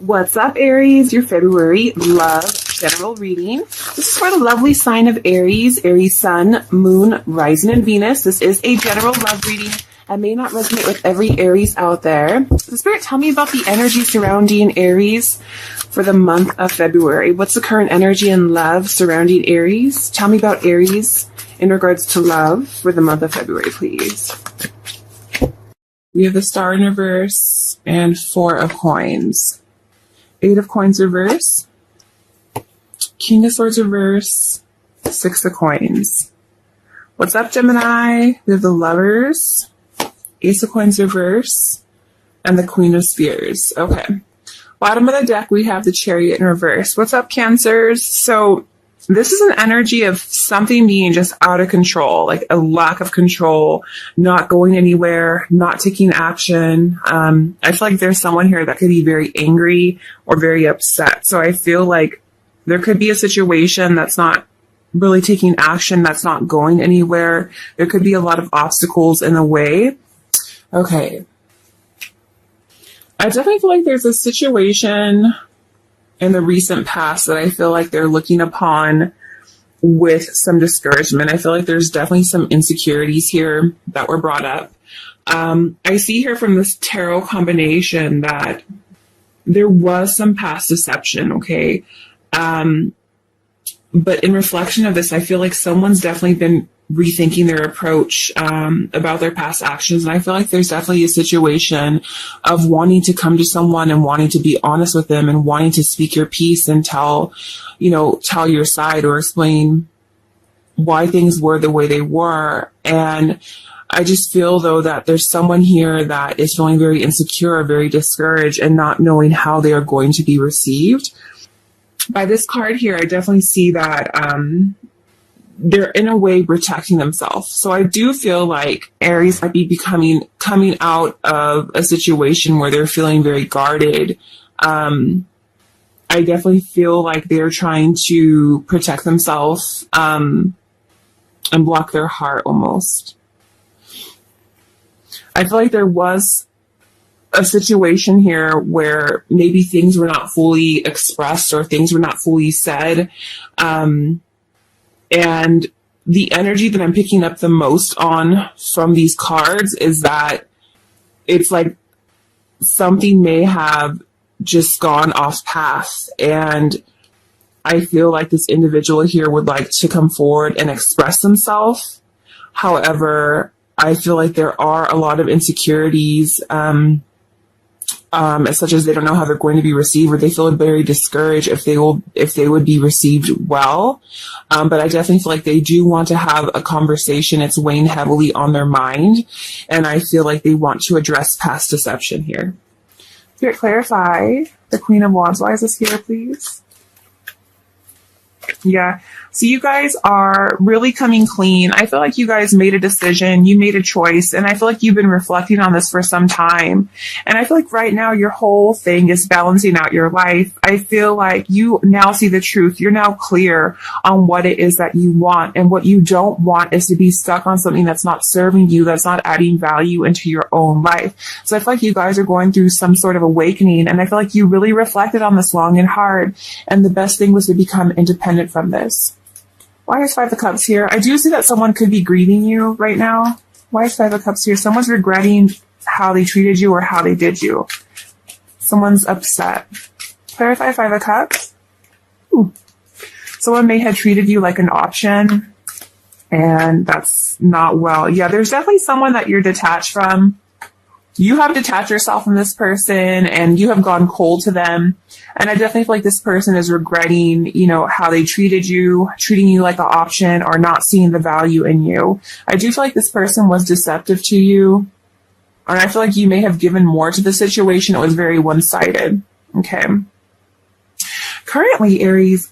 What's up, Aries? Your February love general reading. This is for the lovely sign of Aries, Aries Sun, Moon, Rising, and Venus. This is a general love reading. I may not resonate with every Aries out there. So Spirit, tell me about the energy surrounding Aries for the month of February. What's the current energy and love surrounding Aries? Tell me about Aries in regards to love for the month of February, please. We have the Star in reverse and 4 of Coins. 8 of Coins reverse, King of Swords reverse, 6 of Coins. What's up, Gemini? We have the Lovers, Ace of Coins reverse, and the Queen of Spears. Okay. Bottom of the deck, we have the Chariot in reverse. What's up, Cancers? So this is an energy of something being just out of control, like a lack of control, not going anywhere, not taking action. I feel like there's someone here that could be very angry or very upset. So I feel like there could be a situation that's not really taking action, that's not going anywhere. There could be a lot of obstacles in the way. Okay. I definitely feel like there's a situation in the recent past that I feel like they're looking upon with some discouragement. I feel like there's definitely some insecurities here that were brought up. I see here from this tarot combination that there was some past deception, okay? But in reflection of this, I feel like someone's definitely been rethinking their approach about their past actions. And I feel like there's definitely a situation of wanting to come to someone and wanting to be honest with them and wanting to speak your piece and tell your side or explain why things were the way they were. And I just feel, though, that there's someone here that is feeling very insecure, very discouraged, and not knowing how they are going to be received. By this card here, I definitely see that they're in a way protecting themselves. So I do feel like Aries might be coming out of a situation where they're feeling very guarded. I definitely feel like they're trying to protect themselves and block their heart almost. I feel like there was a situation here where maybe things were not fully expressed or things were not fully said. And the energy that I'm picking up the most on from these cards is that it's like something may have just gone off path. And I feel like this individual here would like to come forward and express themselves. However, I feel like there are a lot of insecurities, such as they don't know how they're going to be received, or they feel very discouraged if they would be received well. But I definitely feel like they do want to have a conversation. It's weighing heavily on their mind, and I feel like they want to address past deception here. Spirit, clarify. The Queen of Wands, why is this here, please? Yeah. So you guys are really coming clean. I feel like you guys made a decision, you made a choice, and I feel like you've been reflecting on this for some time. And I feel like right now your whole thing is balancing out your life. I feel like you now see the truth. You're now clear on what it is that you want, and what you don't want is to be stuck on something that's not serving you, that's not adding value into your own life. So I feel like you guys are going through some sort of awakening, and I feel like you really reflected on this long and hard, and the best thing was to become independent from this. Why is 5 of Cups here? I do see that someone could be grieving you right now. Why is 5 of Cups here? Someone's regretting how they treated you or how they did you. Someone's upset. Clarify 5 of Cups. Ooh. Someone may have treated you like an option, and that's not well. Yeah, there's definitely someone that you're detached from. You have detached yourself from this person and you have gone cold to them. And I definitely feel like this person is regretting, how they treated you, treating you like an option, or not seeing the value in you. I do feel like this person was deceptive to you. And I feel like you may have given more to the situation. It was very one-sided. Okay. Currently, Aries,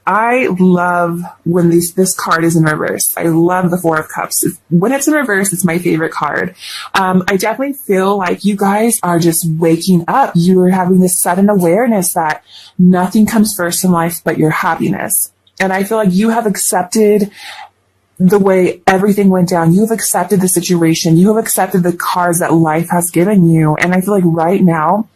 I love when this card is in reverse. I love the 4 of Cups. When it's in reverse, it's my favorite card. I definitely feel like you guys are just waking up. You are having this sudden awareness that nothing comes first in life but your happiness. And I feel like you have accepted the way everything went down. You have accepted the situation. You have accepted the cards that life has given you. And I feel like right now,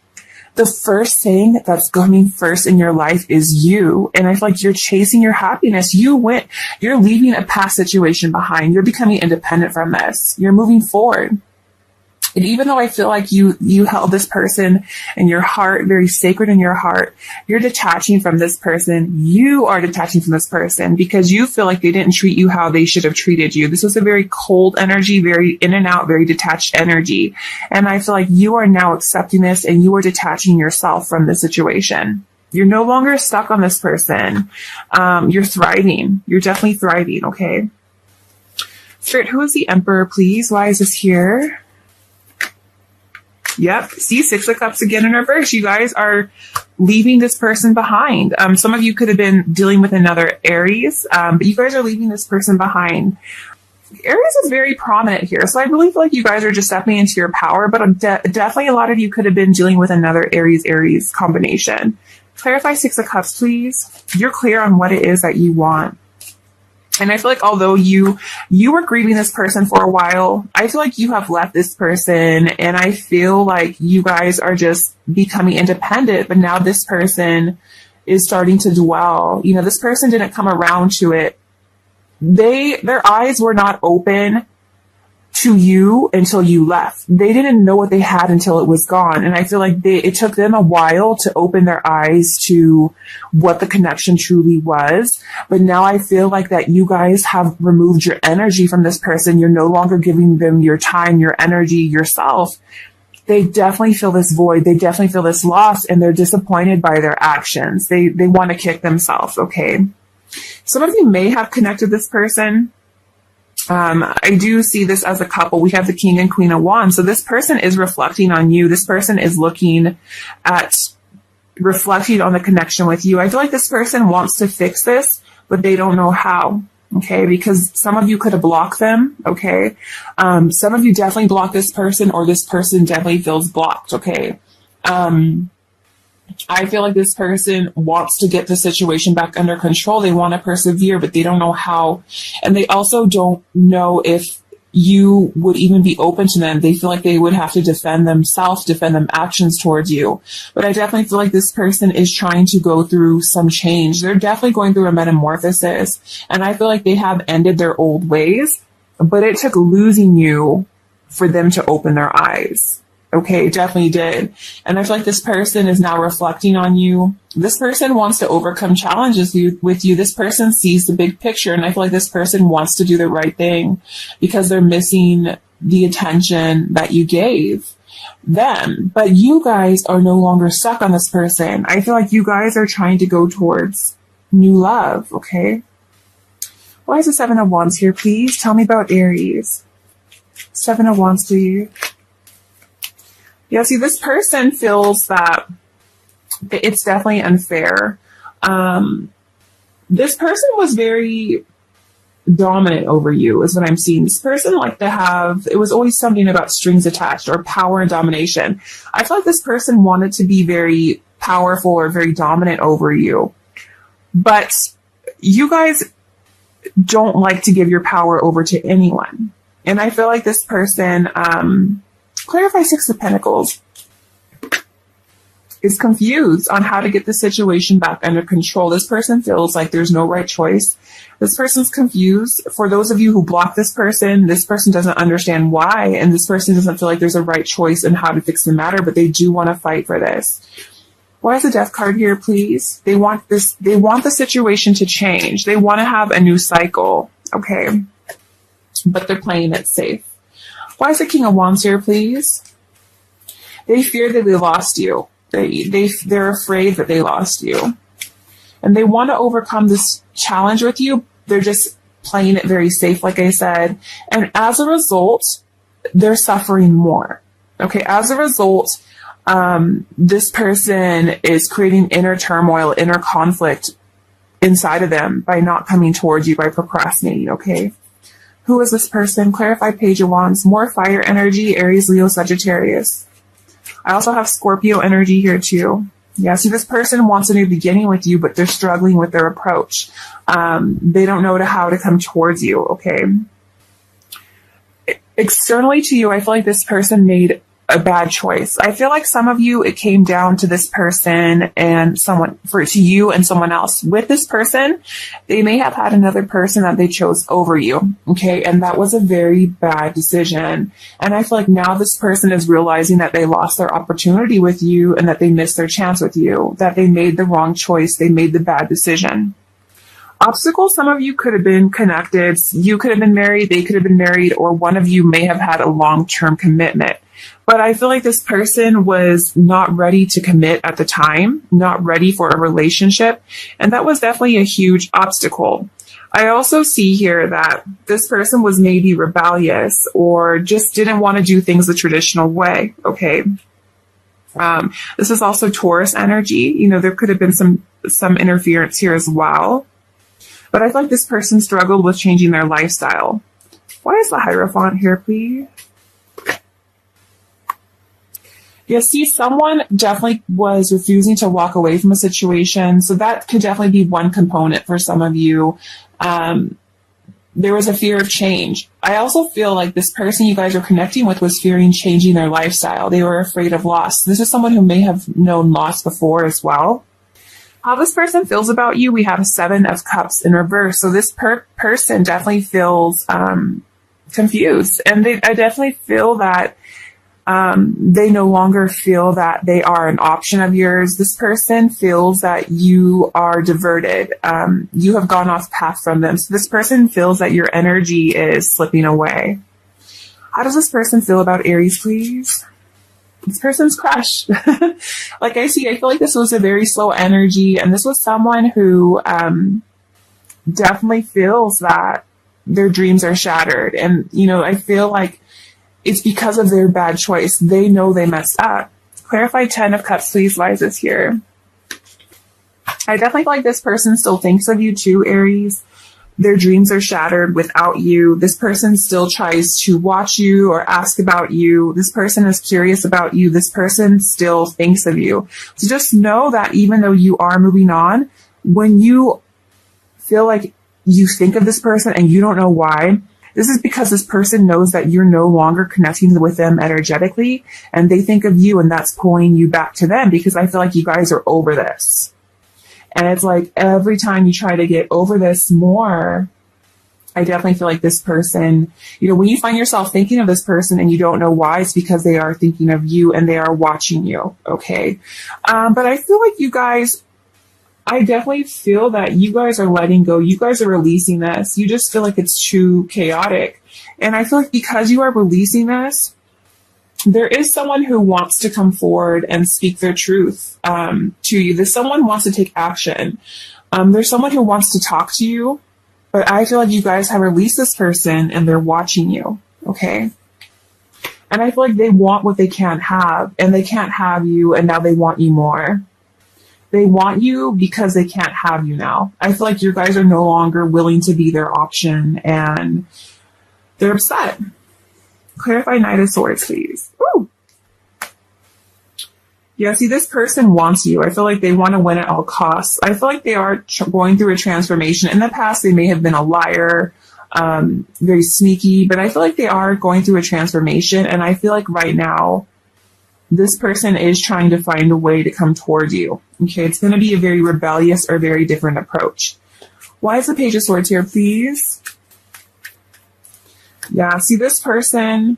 the first thing that's coming first in your life is you. And I feel like you're chasing your happiness. You're leaving a past situation behind. You're becoming independent from this. You're moving forward. And even though I feel like you held this person in your heart, very sacred in your heart, you're detaching from this person. You are detaching from this person because you feel like they didn't treat you how they should have treated you. This was a very cold energy, very in and out, very detached energy. And I feel like you are now accepting this and you are detaching yourself from the situation. You're no longer stuck on this person. You're thriving. You're definitely thriving, okay? Spirit, who is the Emperor, please? Why is this here? Yep. See, Six of Cups again in reverse. You guys are leaving this person behind. Some of you could have been dealing with another Aries, but you guys are leaving this person behind. Aries is very prominent here. So I really feel like you guys are just stepping into your power, but definitely a lot of you could have been dealing with another Aries combination. Clarify Six of Cups, please. You're clear on what it is that you want. And I feel like although you were grieving this person for a while, I feel like you have left this person and I feel like you guys are just becoming independent, but now this person is starting to dwell. You know, this person didn't come around to it. Their eyes were not open to you until you left. They didn't know what they had until it was gone. And I feel like it took them a while to open their eyes to what the connection truly was. But now I feel like that you guys have removed your energy from this person. You're no longer giving them your time, your energy, yourself. They definitely feel this void. They definitely feel this loss and they're disappointed by their actions. They want to kick themselves. Okay. Some of you may have connected this person. I do see this as a couple. We have the King and Queen of Wands. So this person is reflecting on you. This person is reflecting on the connection with you. I feel like this person wants to fix this, but they don't know how. Okay. Because some of you could have blocked them. Okay. Some of you definitely blocked this person or this person definitely feels blocked. Okay. I feel like this person wants to get the situation back under control. They want to persevere, but they don't know how. And they also don't know if you would even be open to them. They feel like they would have to defend themselves, defend them actions towards you. But I definitely feel like this person is trying to go through some change. They're definitely going through a metamorphosis. And I feel like they have ended their old ways, but it took losing you for them to open their eyes. Okay, definitely did. And I feel like this person is now reflecting on you. This person wants to overcome challenges with you. This person sees the big picture. And I feel like this person wants to do the right thing because they're missing the attention that you gave them. But you guys are no longer stuck on this person. I feel like you guys are trying to go towards new love. Okay. Why is the Seven of Wands here, please? Tell me about Aries. Seven of Wands, please. Yeah, see, this person feels that it's definitely unfair. This person was very dominant over you, is what I'm seeing. This person liked to have, it was always something about strings attached or power and domination. I feel like this person wanted to be very powerful or very dominant over you. But you guys don't like to give your power over to anyone. And I feel like this person, clarify Six of Pentacles, is confused on how to get the situation back under control. This person feels like there's no right choice. This person's confused. For those of you who block this person doesn't understand why, and this person doesn't feel like there's a right choice in how to fix the matter, but they do want to fight for this. Why is the Death card here, please? They want the situation to change. They want to have a new cycle, okay? But they're playing it safe. Why is the King of Wands here, please? They fear that they lost you. They're afraid that they lost you. And they want to overcome this challenge with you. They're just playing it very safe, like I said. And as a result, they're suffering more. Okay, as a result, this person is creating inner turmoil, inner conflict inside of them by not coming towards you, by procrastinating, okay? Who is this person? Clarify Page of Wands. More fire energy, Aries, Leo, Sagittarius. I also have Scorpio energy here too. Yeah, see, this person wants a new beginning with you, but they're struggling with their approach. They don't know how to come towards you, okay? Externally to you, I feel like this person made a bad choice. I feel like some of you, it came down to this person and to you and someone else. With this person, they may have had another person that they chose over you. Okay. And that was a very bad decision. And I feel like now this person is realizing that they lost their opportunity with you and that they missed their chance with you, that they made the wrong choice. They made the bad decision. Obstacles, some of you could have been connected. You could have been married. They could have been married, or one of you may have had a long-term commitment. But I feel like this person was not ready to commit at the time, not ready for a relationship. And that was definitely a huge obstacle. I also see here that this person was maybe rebellious or just didn't want to do things the traditional way. Okay. This is also Taurus energy. You know, there could have been some interference here as well. But I feel like this person struggled with changing their lifestyle. Why is the Hierophant here, please? Yeah, see, someone definitely was refusing to walk away from a situation. So that could definitely be one component for some of you. There was a fear of change. I also feel like this person you guys are connecting with was fearing changing their lifestyle. They were afraid of loss. This is someone who may have known loss before as well. How this person feels about you, we have a 7 of Cups in reverse. So this person definitely feels confused. And I definitely feel that they no longer feel that they are an option of yours. This person feels that you are diverted. You have gone off path from them. So this person feels that your energy is slipping away. How does this person feel about Aries, please? This person's crushed. Like I feel like this was a very slow energy, and this was someone who definitely feels that their dreams are shattered. And, you know, I feel like it's because of their bad choice. They know they messed up. Clarify 10 of Cups, please. Why is this here? I definitely feel like this person still thinks of you too, Aries. Their dreams are shattered without you. This person still tries to watch you or ask about you. This person is curious about you. This person still thinks of you. So just know that even though you are moving on, when you feel like you think of this person and you don't know why, this is because this person knows that you're no longer connecting with them energetically, and they think of you, and that's pulling you back to them, because I feel like you guys are over this. And it's like every time you try to get over this more, I definitely feel like this person, you know, when you find yourself thinking of this person and you don't know why, it's because they are thinking of you and they are watching you. Okay. But I feel like you guys, I definitely feel that you guys are letting go. You guys are releasing this. You just feel like it's too chaotic. And I feel like because you are releasing this, there is someone who wants to come forward and speak their truth to you. There's someone wants to take action. There's someone who wants to talk to you, but I feel like you guys have released this person and they're watching you. Okay. And I feel like they want what they can't have, and they can't have you, and now they want you more. They want you because they can't have you now. I feel like you guys are no longer willing to be their option, and they're upset. Clarify Knight of Swords, please. Ooh. Yeah, see, this person wants you. I feel like they want to win at all costs. I feel like they are going through a transformation. In the past, they may have been a liar, very sneaky, but I feel like they are going through a transformation. And I feel like right now, this person is trying to find a way to come toward you. Okay, it's going to be a very rebellious or very different approach. Why is the Page of Swords here, please? Yeah, see, this person,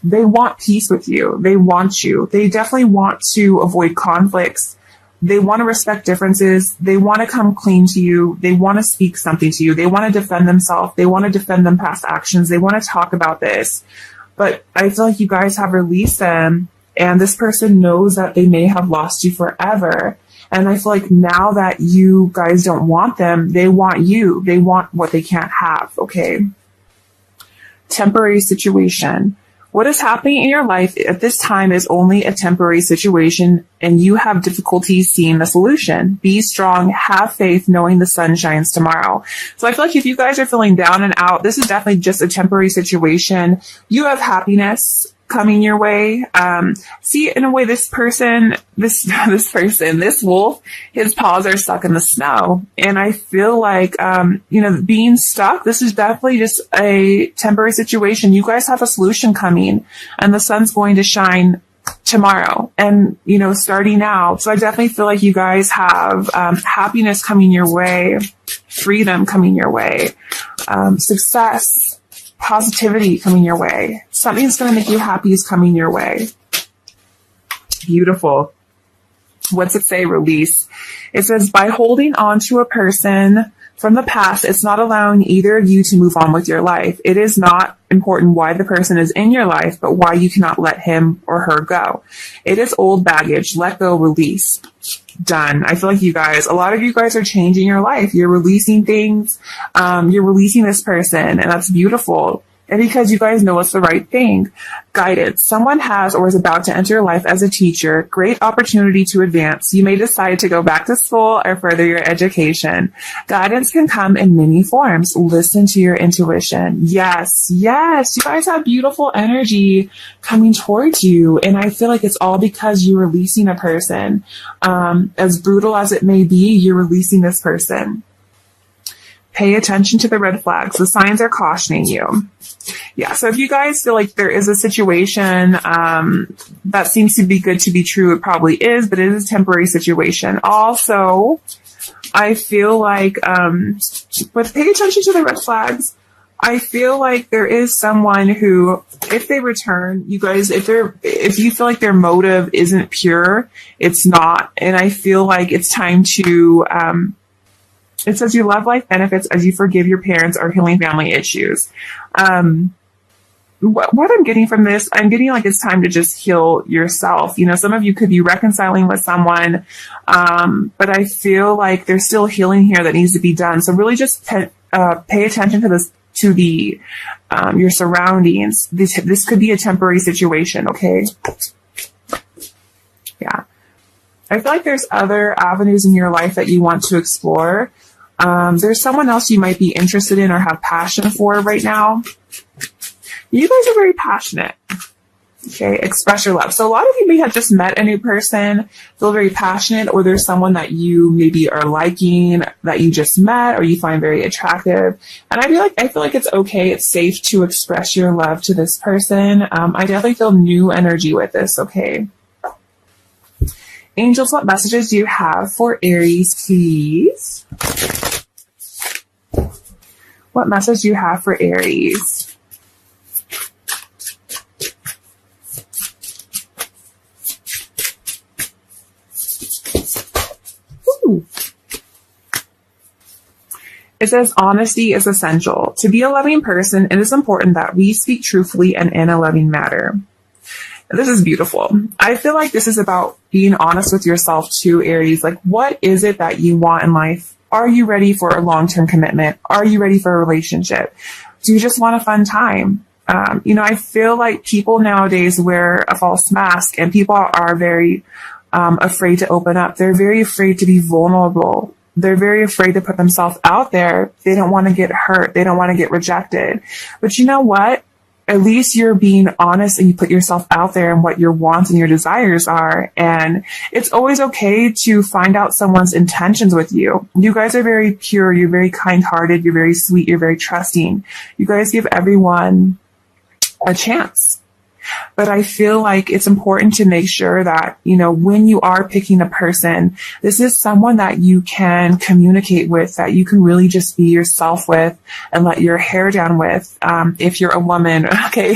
they want peace with you. They want you. They definitely want to avoid conflicts. They want to respect differences. They want to come clean to you. They want to speak something to you. They want to defend themselves. They want to defend them past actions. They want to talk about this. But I feel like you guys have released them, and this person knows that they may have lost you forever. And I feel like now that you guys don't want them, they want you. They want what they can't have, okay? Temporary situation. What is happening in your life at this time is only a temporary situation, and you have difficulty seeing the solution. Be strong, have faith, knowing the sun shines tomorrow. So I feel like if you guys are feeling down and out, this is definitely just a temporary situation. You have happiness coming your way. See, in a way, this wolf, his paws are stuck in the snow. And I feel like, being stuck, this is definitely just a temporary situation. You guys have a solution coming, and the sun's going to shine tomorrow and, starting now. So I definitely feel like you guys have happiness coming your way, freedom coming your way, success, positivity coming your way. Something that's going to make you happy is coming your way. Beautiful. What's it say? Release. It says, by holding on to a person from the past, it's not allowing either of you to move on with your life. It is not important why the person is in your life, but why you cannot let him or her go. It is old baggage. Let go, release. Done. I feel like a lot of you guys are changing your life. You're releasing things. You're releasing this person, and that's beautiful. And because you guys know it's the right thing. Guidance. Someone has or is about to enter your life as a teacher. Great opportunity to advance. You may decide to go back to school or further your education. Guidance can come in many forms. Listen to your intuition. Yes. You guys have beautiful energy coming towards you. And I feel like it's all because you're releasing a person. As brutal as it may be, you're releasing this person. Pay attention to the red flags. The signs are cautioning you. Yeah, so if you guys feel like there is a situation that seems to be good to be true, it probably is, but it is a temporary situation. Also, I feel like, but pay attention to the red flags. I feel like there is someone who, if they return, you guys, if you feel like their motive isn't pure, it's not. And I feel like it's time to, it says your love life benefits as you forgive your parents or healing family issues. What I'm getting from this, I'm getting like it's time to just heal yourself. Some of you could be reconciling with someone, but I feel like there's still healing here that needs to be done. So really just pay attention to your surroundings. This could be a temporary situation, okay? Yeah. I feel like there's other avenues in your life that you want to explore. There's someone else you might be interested in or have passion for right now. You guys are very passionate. Okay, express your love. So a lot of you may have just met a new person, feel very passionate, or there's someone that you maybe are liking that you just met or you find very attractive. And I feel like it's okay, it's safe to express your love to this person. I definitely feel new energy with this, okay? Angels, what messages do you have for Aries, please? What message do you have for Aries? Ooh. It says honesty is essential. To be a loving person, it is important that we speak truthfully and in a loving manner. This is beautiful. I feel like this is about being honest with yourself too, Aries. Like, what is it that you want in life? Are you ready for a long-term commitment? Are you ready for a relationship? Do you just want a fun time? I feel like people nowadays wear a false mask, and people are very afraid to open up. They're very afraid to be vulnerable. They're very afraid to put themselves out there. They don't want to get hurt. They don't want to get rejected. But you know what? At least you're being honest and you put yourself out there and what your wants and your desires are. And it's always okay to find out someone's intentions with you. You guys are very pure. You're very kind-hearted. You're very sweet. You're very trusting. You guys give everyone a chance. But I feel like it's important to make sure that, when you are picking a person, this is someone that you can communicate with, that you can really just be yourself with and let your hair down with, if you're a woman, okay?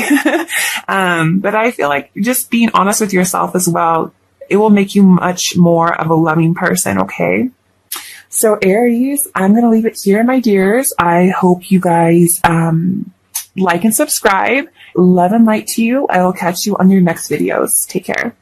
But I feel like just being honest with yourself as well, it will make you much more of a loving person, okay? So Aries, I'm going to leave it here, my dears. I hope you guys, like and subscribe. Love and light to you. I will catch you on your next videos. Take care.